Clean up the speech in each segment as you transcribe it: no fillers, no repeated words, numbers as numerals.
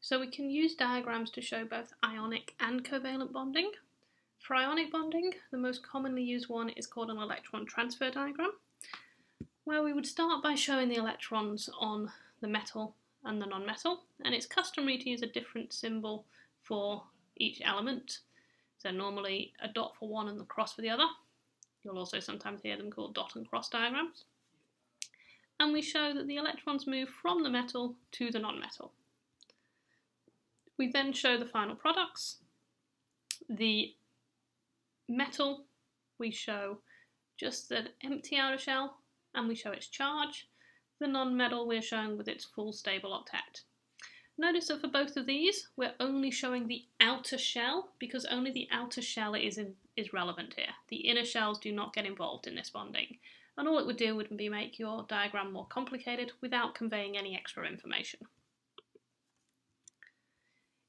So we can use diagrams to show both ionic and covalent bonding. For ionic bonding, the most commonly used one is called an electron transfer diagram, where we would start by showing the electrons on the metal and the non-metal, and it's customary to use a different symbol for each element. So normally a dot for one and the cross for the other. You'll also sometimes hear them called dot and cross diagrams. And we show that the electrons move from the metal to the non-metal. We then show the final products. The metal, we show just the empty outer shell and we show its charge. The non-metal we're showing with its full stable octet. Notice that for both of these, we're only showing the outer shell because only the outer shell is relevant here. The inner shells do not get involved in this bonding. And all it would do would be make your diagram more complicated without conveying any extra information.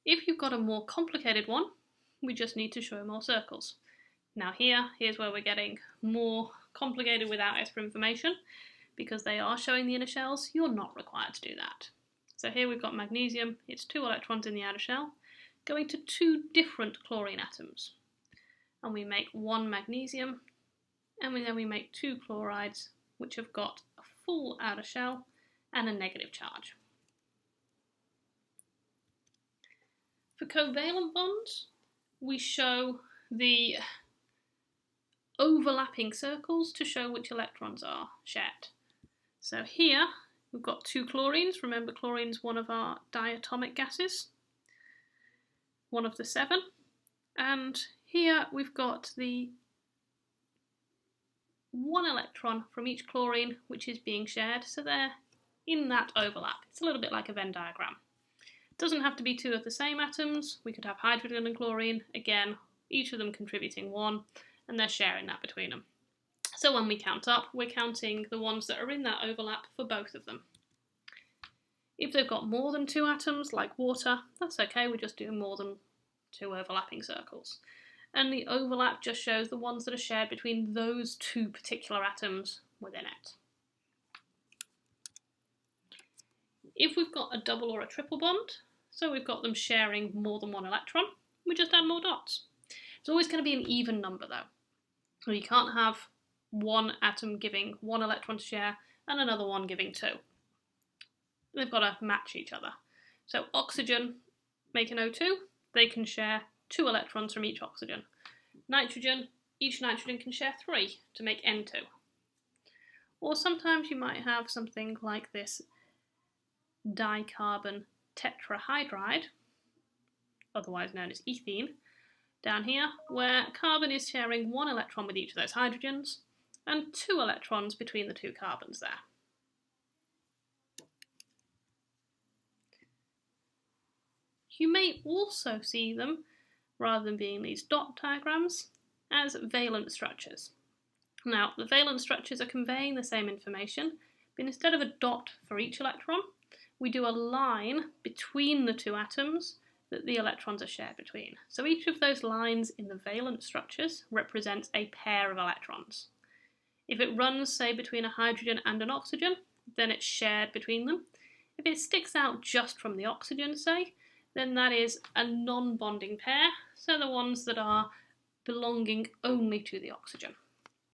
If you've got a more complicated one, we just need to show more circles. Now here's where we're getting more complicated without extra information. Because they are showing the inner shells, you're not required to do that. So here we've got magnesium, it's 2 electrons in the outer shell, going to 2 different chlorine atoms. And we make 1 magnesium, and then we make 2 chlorides, which have got a full outer shell and a negative charge. For covalent bonds, we show the overlapping circles to show which electrons are shared. So here we've got 2 chlorines. Remember, chlorine's one of our diatomic gases, one of the 7. And here we've got the 1 electron from each chlorine which is being shared. So they're in that overlap. It's a little bit like a Venn diagram. It doesn't have to be 2 of the same atoms. We could have hydrogen and chlorine. Again, each of them contributing 1, and they're sharing that between them. So when we count up, we're counting the ones that are in that overlap for both of them. If they've got more than 2 atoms, like water, that's okay, we're just doing more than 2 overlapping circles. And the overlap just shows the ones that are shared between those 2 particular atoms within it. If we've got a double or a triple bond, so we've got them sharing more than 1 electron, we just add more dots. It's always going to be an even number though. So you can't have 1 atom giving 1 electron to share and another one giving 2. They've got to match each other. So oxygen making O2, they can share 2 electrons from each oxygen. Nitrogen, each nitrogen can share 3 to make N2. Or sometimes you might have something like this dicarbon tetrahydride, otherwise known as ethene, down here, where carbon is sharing 1 electron with each of those hydrogens and 2 electrons between the 2 carbons there. You may also see them, rather than being these dot diagrams, as valence structures. Now, the valence structures are conveying the same information, but instead of a dot for each electron, we do a line between the 2 atoms that the electrons are shared between. So each of those lines in the valence structures represents a pair of electrons. If it runs, say, between a hydrogen and an oxygen, then it's shared between them. If it sticks out just from the oxygen, say, then that is a non-bonding pair, so the ones that are belonging only to the oxygen.